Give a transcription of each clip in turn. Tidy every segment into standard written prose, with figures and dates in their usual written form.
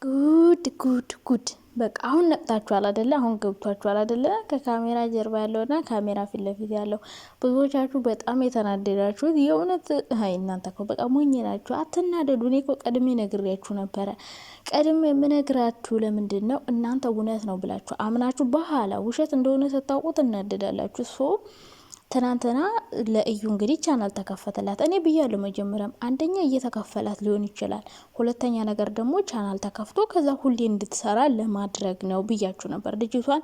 ጉድ ጉድ ጉድ! በቃ አሁን ነቅታችኋል አይደለ? አሁን ገብቷችኋል አይደለ? ከካሜራ ጀርባ ያለውና ካሜራ ፊት ለፊት ያለው ብዙዎቻችሁ በጣም የተናደዳችሁት የእውነት ሀይ እናንተ እኮ በቃ ሞኝ ናችሁ። አትናደዱ። እኔ እኮ ቀድሜ ነግሬያችሁ ነበረ። ቀድሜ የምነግራችሁ ለምንድን ነው? እናንተ እውነት ነው ብላችሁ አምናችሁ በኋላ ውሸት እንደሆነ ስታውቁ ትናደዳላችሁ። ትናንትና ለእዩ እንግዲህ ቻናል ተከፈተላት። እኔ ብያለሁ መጀመሪያም፣ አንደኛ እየተከፈላት ሊሆን ይችላል፣ ሁለተኛ ነገር ደግሞ ቻናል ተከፍቶ ከዛ ሁሌ እንድትሰራ ለማድረግ ነው ብያችሁ ነበር። ልጅቷን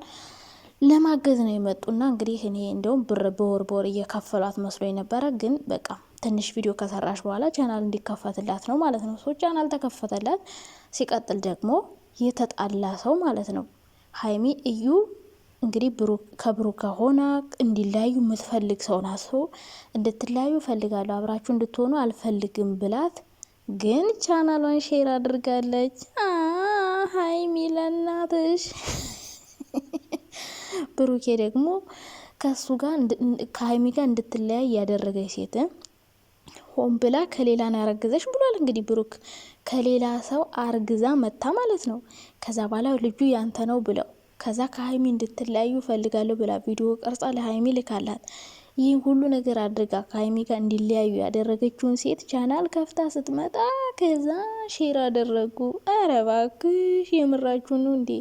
ለማገዝ ነው የመጡና እንግዲህ እኔ እንደውም ብር በወር እየከፈሏት መስሎኝ ነበረ። ግን በቃ ትንሽ ቪዲዮ ከሰራሽ በኋላ ቻናል እንዲከፈትላት ነው ማለት ነው። ቻናል ተከፈተላት። ሲቀጥል ደግሞ የተጣላ ሰው ማለት ነው ሀይሚ እዩ እንግዲህ ከብሩክ ከሆነ እንዲለያዩ የምትፈልግ ሰው ናት። ሰው እንድትለያዩ ፈልጋለሁ፣ አብራችሁ እንድትሆኑ አልፈልግም ብላት ግን ቻናሏን ሼር አድርጋለች። ሀይሚ ለናትሽ። ብሩኬ ደግሞ ከሱ ጋር ከሀይሚ ጋር እንድትለያይ ያደረገች ሴት ሆን ብላ ከሌላ ነው ያረግዘሽ ብሏል። እንግዲህ ብሩክ ከሌላ ሰው አርግዛ መታ ማለት ነው። ከዛ በኋላ ልጁ ያንተ ነው ብለው ከዛ ከሀይሚ እንድትለያዩ ፈልጋለሁ ብላ ቪዲዮ ቀርጻ ለሀይሚ ልካላት። ይህ ሁሉ ነገር አድርጋ ከሀይሚ ጋር እንዲለያዩ ያደረገችውን ሴት ቻናል ከፍታ ስትመጣ ከዛ ሼር አደረጉ። ኧረ እባክሽ የምራችሁን ነው እንዴ?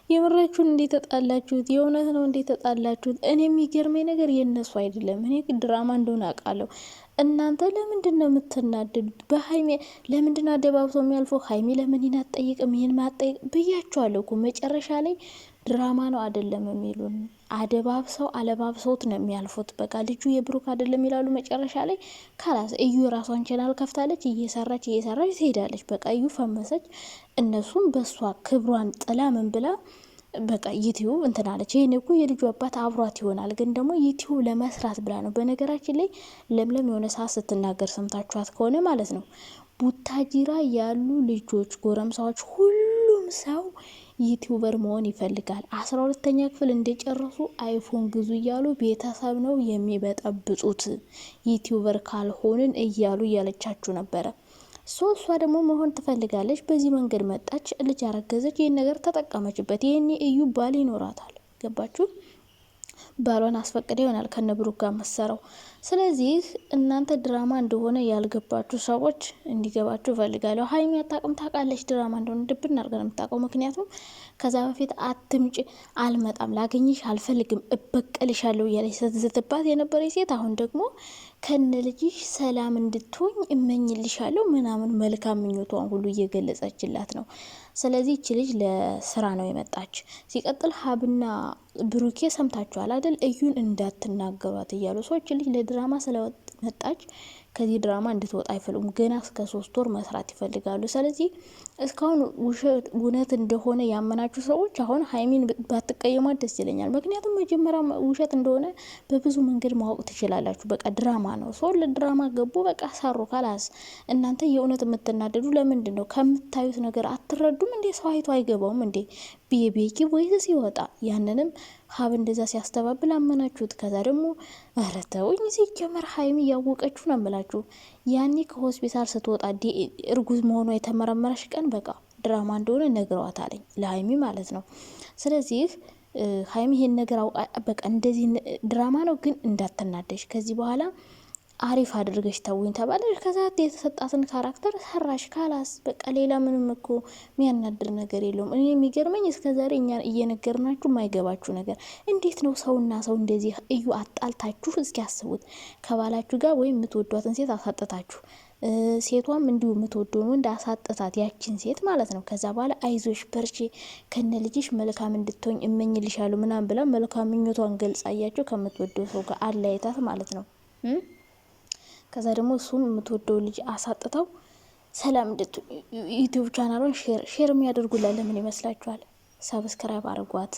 የምራችሁን እንዴ ተጣላችሁት? የእውነት ነው እንዴ ተጣላችሁት? እኔ የሚገርመኝ ነገር የእነሱ አይደለም። እኔ ድራማ እንደሆነ አውቃለሁ። እናንተ ለምንድን ነው የምትናደዱት? በሀይሚ ለምንድን ነው አደባብሰው የሚያልፈው? ሀይሚ ለምን ይህን አትጠይቅም? ይህን ማትጠይቅ ብያቸዋለሁ እኮ መጨረሻ ላይ ድራማ ነው አይደለም የሚሉን። አደባብሰው አለባብሰውት ነው የሚያልፉት። በቃ ልጁ የብሩክ አይደለም ይላሉ መጨረሻ ላይ። ካላስ እዩ ራሷን ቻናል ከፍታለች፣ እየሰራች ትሄዳለች። በቃ እዩ ፈመሰች። እነሱም በሷ ክብሯን ጥላ ምን ብላ በቃ ዩቲዩብ እንትናለች። ይሄን እኮ የልጁ አባት አብሯት ይሆናል፣ ግን ደግሞ ዩቲዩብ ለመስራት ብላ ነው። በነገራችን ላይ ለምለም የሆነ ሰዓት ስትናገር ሰምታችኋት ከሆነ ማለት ነው ቡታጂራ ያሉ ልጆች ጎረምሳዎች ሁሉም ሰው ዩቲዩበር መሆን ይፈልጋል። 12ኛ ክፍል እንደጨረሱ አይፎን ግዙ እያሉ ቤተሰብ ነው የሚበጠብጡት ዩቲዩበር ካልሆንን እያሉ እያለቻችሁ ነበረ። እሷ ደግሞ መሆን ትፈልጋለች። በዚህ መንገድ መጣች፣ ልጅ አረገዘች፣ ይህን ነገር ተጠቀመችበት። ይህኔ እዩ ባል ይኖራታል። ገባችሁ? ባሏን አስፈቅደ ይሆናል ከነብሩክ ጋር መሰረው። ስለዚህ እናንተ ድራማ እንደሆነ ያልገባችሁ ሰዎች እንዲገባችሁ ፈልጋለሁ። ሀይሚ አታውቅም፣ ታውቃለች ድራማ እንደሆነ ድብን አድርጋ ነው የምታውቀው። ምክንያቱም ከዛ በፊት አትምጭ፣ አልመጣም፣ ላገኝሽ አልፈልግም፣ እበቀልሻለሁ እያለች ስትዝትባት የነበረ ሴት አሁን ደግሞ ከነ ልጅሽ ሰላም እንድትሆኝ እመኝልሻለሁ ምናምን መልካም ምኞቷን ሁሉ እየገለጸችላት ነው። ስለዚህ እቺ ልጅ ለስራ ነው የመጣች። ሲቀጥል ሀብና ብሩኬ ሰምታችኋል አይደል? እዩን እንዳትናገሯት እያሉ ሰዎች ልጅ ለድራማ ስለመጣች ከዚህ ድራማ እንድትወጣ አይፈልጉም። ገና እስከ 3 ወር መስራት ይፈልጋሉ። ስለዚህ እስካሁን እውነት እንደሆነ ያመናችሁ ሰዎች አሁን ሀይሚን ባትቀየሟት ደስ ይለኛል። ምክንያቱም መጀመሪያ ውሸት እንደሆነ በብዙ መንገድ ማወቅ ትችላላችሁ። በቃ ድራማ ነው። ሰው ለድራማ ገቡ፣ በቃ ሰሩ። ካላስ እናንተ የእውነት የምትናደዱ ለምንድን ነው? ከምታዩት ነገር አትረዱም እንዴ? ሰው አይቶ አይገባውም እንዴ? ቤኪ ወይስ ሲወጣ ያንንም ሀብ እንደዛ ሲያስተባብል አመናችሁት። ከዛ ደግሞ ኧረ ተውኝ። ሲጀመር ሀይሚ እያወቀችሁ ነው የምላችሁ። ያኔ ከሆስፒታል ስትወጣ እርጉዝ መሆኗ የተመረመረሽ ቀን በቃ ድራማ እንደሆነ ነግረዋታለኝ ለሀይሚ ማለት ነው። ስለዚህ ሀይሚ ይሄን ነገር በቃ እንደዚህ ድራማ ነው፣ ግን እንዳትናደሽ ከዚህ በኋላ አሪፍ አድርገሽ ታውኝ ተባለሽ። ከዛ የተሰጣትን ካራክተር ሰራሽ። ካላስ በቃ ሌላ ምንም እኮ የሚያናድር ነገር የለውም። እኔ የሚገርመኝ እስከዛሬ እኛ እየነገርናችሁ የማይገባችሁ ነገር እንዴት ነው ሰውና ሰው እንደዚህ እዩ አጣልታችሁ እስኪ ያስቡት። ከባላችሁ ጋር ወይም የምትወዷትን ሴት አሳጥታችሁ ሴቷም እንዲሁ የምትወደውን ወንድ አሳጥታት ያችን ሴት ማለት ነው። ከዛ በኋላ አይዞሽ በርቺ ከነ ልጅሽ መልካም እንድትሆኝ እመኝልሻለሁ ምናምን ብላ መልካም ምኞቷን ገልጻ እያቸው ከምትወደው ሰው ጋር አለያይታት ማለት ነው። ከዛ ደግሞ እሱም የምትወደው ልጅ አሳጥተው ሰላም ዩቲዩብ ቻናሉን ሼር የሚያደርጉላት ለምን ይመስላችኋል? ሰብስክራይብ አድርጓት።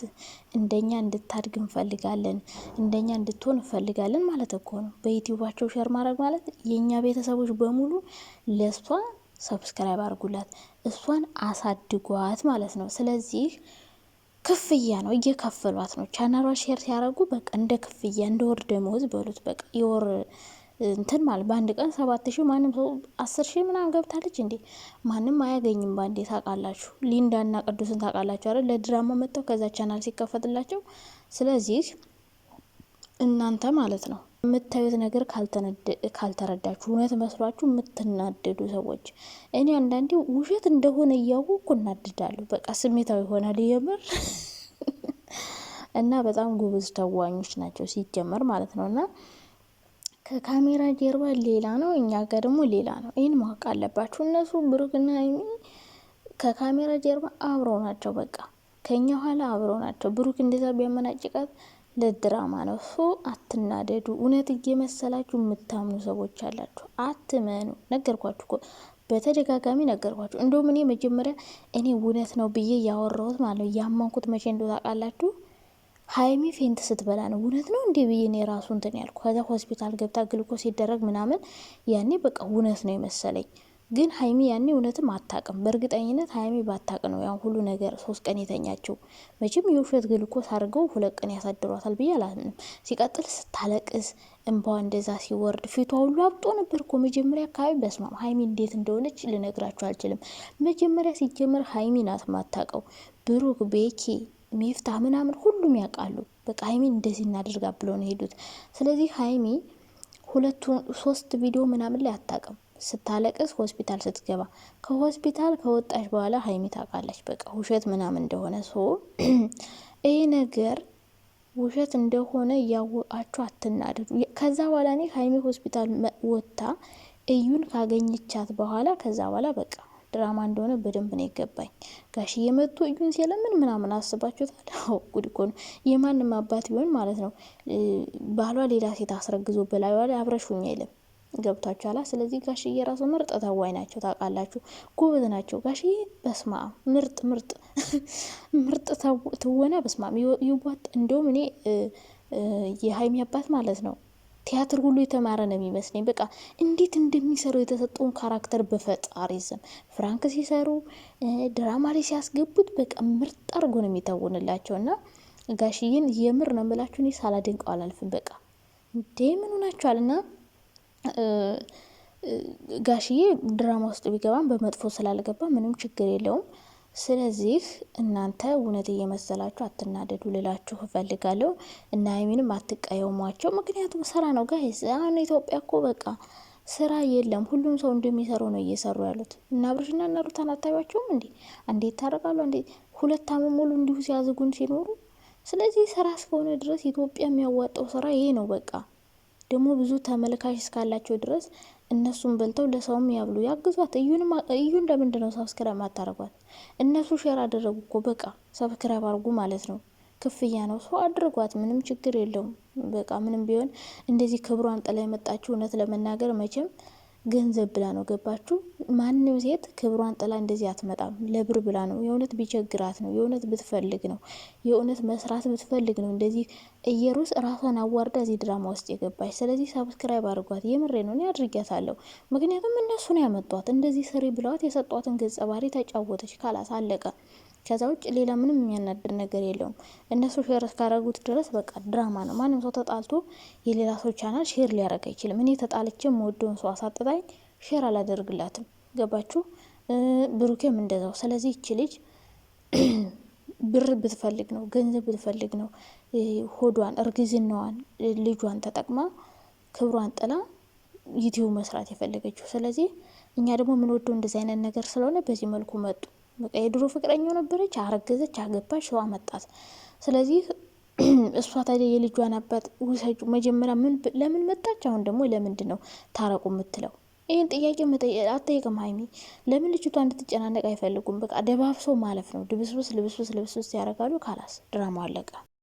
እንደኛ እንድታድግ እንፈልጋለን፣ እንደኛ እንድትሆን እንፈልጋለን ማለት እኮ ነው። በዩቲዩባቸው ሼር ማድረግ ማለት የኛ ቤተሰቦች በሙሉ ለሷ ሰብስክራይብ አድርጉላት፣ እሷን አሳድጓት ማለት ነው። ስለዚህ ክፍያ ነው፣ እየከፈሏት ነው። ቻናሏ ሼር ሲያደርጉ በቃ እንደ ክፍያ እንደ ወር ደመወዝ በሉት። በቃ የወር እንትን ማለት በአንድ ቀን 7,000 ማንም ሰው 10,000 ምናምን ገብታለች እንዴ? ማንም አያገኝም ባንዴ። ታውቃላችሁ ሊንዳና ቅዱስን ታውቃላችሁ አይደል? ለድራማ መጥተው ከዛ ቻናል ሲከፈትላቸው። ስለዚህ እናንተ ማለት ነው የምታዩት ነገር ካልተረዳችሁ እውነት መስሏችሁ የምትናደዱ ሰዎች፣ እኔ አንዳንዴ ውሸት እንደሆነ እያወቅኩ እናድዳለሁ። በቃ ስሜታዊ ይሆናል የምር እና በጣም ጉብዝ ተዋኞች ናቸው ሲጀመር ማለት ነው። እና ከካሜራ ጀርባ ሌላ ነው፣ እኛ ጋር ደግሞ ሌላ ነው። ይህን ማወቅ አለባችሁ። እነሱ ብሩክና ሀይሚ ከካሜራ ጀርባ አብረው ናቸው። በቃ ከኛ ኋላ አብረው ናቸው። ብሩክ እንደዛ ቢያመናጭቃት ለድራማ ነው። አትናደዱ። እውነት እየመሰላችሁ የምታምኑ ሰዎች አላችሁ። አትመኑ። ነገርኳችሁ እኮ በተደጋጋሚ ነገርኳችሁ። እንደውም እኔ መጀመሪያ እውነት ነው ብዬ ያወራሁት ማለት ያመንኩት መቼ እንደው ታውቃላችሁ? ሀይሚ ፌንት ስትበላ ነው። እውነት ነው እንዴ ብዬ እኔ ራሱ እንትን ያልኩ። ከዛ ሆስፒታል ገብታ ግልኮስ ሲደረግ ምናምን ያኔ በቃ እውነት ነው የመሰለኝ። ግን ሀይሚ ያኔ እውነትም አታቅም። በእርግጠኝነት ሀይሚ ባታቅ ነው ያን ሁሉ ነገር 3 ቀን የተኛቸው። መቼም የውሸት ግልኮስ አድርገው 2 ቀን ያሳድሯታል ብዬ አላምንም። ሲቀጥል ስታለቅስ እንባዋ እንደዛ ሲወርድ ፊቷ ሁሉ አብጦ ነበር እኮ መጀመሪያ አካባቢ። በስማም ሀይሚ እንዴት እንደሆነች ልነግራችሁ አልችልም። መጀመሪያ ሲጀመር ሀይሚ ናት ማታቀው። ብሩክ፣ ቤኪ፣ ሚፍታ ምናምን ሁሉም ያውቃሉ። በቃ ሀይሚን እንደዚህ እናድርጋ ብለው ነው ሄዱት። ስለዚህ ሀይሚ 2-3 ቪዲዮ ምናምን ላይ አታቅም። ስታለቅስ ሆስፒታል ስትገባ፣ ከሆስፒታል ከወጣሽ በኋላ ሀይሚ ታውቃለች በቃ ውሸት ምናምን እንደሆነ። ይህ ነገር ውሸት እንደሆነ እያወቃችሁ አትናደዱ። ከዛ በኋላ እኔ ሀይሚ ሆስፒታል ወጥታ እዩን ካገኘቻት በኋላ ከዛ በኋላ በቃ ድራማ እንደሆነ በደንብ ነው ይገባኝ። ጋሽዬ መጥቶ እዩን ሲለምን ምናምን አስባችሁታል? ጉድ እኮ ነው። የማንም አባት ቢሆን ማለት ነው ባሏ ሌላ ሴት አስረግዞ በላዩ ላይ አብረሹኝ አይልም። ገብቷችኋላ? ስለዚህ ጋሽዬ ራሱ ምርጥ ተዋይ ናቸው። ታውቃላችሁ ጎበዝ ናቸው ጋሽዬ። በስማም ምርጥ ምርጥ ትወና በስማም ይዋጥ። እንደውም እኔ የሀይሚ አባት ማለት ነው ቲያትር ሁሉ የተማረ ነው የሚመስለኝ። በቃ እንዴት እንደሚሰሩ የተሰጠውን ካራክተር በፈጣሪ ስም ፍራንክ ሲሰሩ ድራማ ላይ ሲያስገቡት በቃ ምርጥ አድርጎ ነው የሚተውንላቸው። እና ጋሽዬን የምር ነው የምላችሁ እኔ ሳላደንቀው አላልፍም። በቃ እንዴ ምን ሆናችኋል? እና ጋሽዬ ድራማ ውስጥ ቢገባም በመጥፎ ስላልገባ ምንም ችግር የለውም። ስለዚህ እናንተ እውነት እየመሰላችሁ አትናደዱ ልላችሁ እፈልጋለሁ። እና ሀይሚንም አትቀየሟቸው፣ ምክንያቱም ስራ ነው ጋይስ። አሁን ኢትዮጵያ እኮ በቃ ስራ የለም። ሁሉም ሰው እንደሚሰሩ ነው እየሰሩ ያሉት። እና አብርሽና እና ሩታን አታዩዋቸውም እንዴ? አንዴ ይታረቃሉ፣ አንዴ 2 ዓመት ሙሉ እንዲሁ ሲያዝጉን ሲኖሩ። ስለዚህ ስራ እስከሆነ ድረስ ኢትዮጵያ የሚያዋጣው ስራ ይሄ ነው። በቃ ደግሞ ብዙ ተመልካች እስካላቸው ድረስ እነሱን በልተው ለሰውም ያብሉ፣ ያግዟት። እዩን ለምንድን ነው ሰብስክራይብ ማታረጓት? እነሱ ሼር አደረጉ እኮ በቃ ሰብስክራይብ አድርጉ ማለት ነው። ክፍያ ነው፣ ሰው አድርጓት፣ ምንም ችግር የለውም። በቃ ምንም ቢሆን እንደዚህ ክብሯን ጥላ የመጣችሁ እውነት ለመናገር መቼም ገንዘብ ብላ ነው። ገባችሁ? ማንም ሴት ክብሯን ጥላ እንደዚህ አትመጣም። ለብር ብላ ነው። የእውነት ቢቸግራት ነው፣ የእውነት ብትፈልግ ነው፣ የእውነት መስራት ብትፈልግ ነው እንደዚህ እየሩስ ራሷን አዋርዳ እዚህ ድራማ ውስጥ የገባች። ስለዚህ ሰብስክራይብ አድርጓት። የምሬ ነው፣ እኔ አድርጊያታለሁ። ምክንያቱም እነሱ ነው ያመጧት። እንደዚህ ስሪ ብለዋት የሰጧትን ገጸ ባህሪ ተጫወተች። ካላስ አለቀ። ከዛ ውጭ ሌላ ምንም የሚያናድር ነገር የለውም። እነሱ ሼር እስካረጉት ድረስ በቃ ድራማ ነው። ማንም ሰው ተጣልቶ የሌላ ሰው ቻናል ሼር ሊያደርግ አይችልም። እኔ ተጣልቼ የምወደውን ሰው አሳጥታኝ ሼር አላደርግላትም። ገባችሁ? ብሩኬም እንደዛው። ስለዚህ ይቺ ልጅ ብር ብትፈልግ ነው፣ ገንዘብ ብትፈልግ ነው ሆዷን፣ እርግዝናዋን፣ ልጇን ተጠቅማ ክብሯን ጥላ ዩቲዩብ መስራት የፈለገችው። ስለዚህ እኛ ደግሞ የምንወደው እንደዚህ አይነት ነገር ስለሆነ በዚህ መልኩ መጡ። በቃ የድሮ ፍቅረኛው ነበረች፣ አረገዘች፣ አገባች፣ ሰው አመጣት። ስለዚህ እሷ ታዲያ የልጇን አባት ውሰጁ። መጀመሪያ ለምን መጣች? አሁን ደግሞ ለምንድን ነው ታረቁ የምትለው? ይህን ጥያቄ አትጠይቅም ሀይሚ። ለምን ልጅቷ እንድትጨናነቅ አይፈልጉም? በቃ ደባብሰው ማለፍ ነው። ልብስብስ ያደርጋሉ። ካላስ ድራማ አለቀ።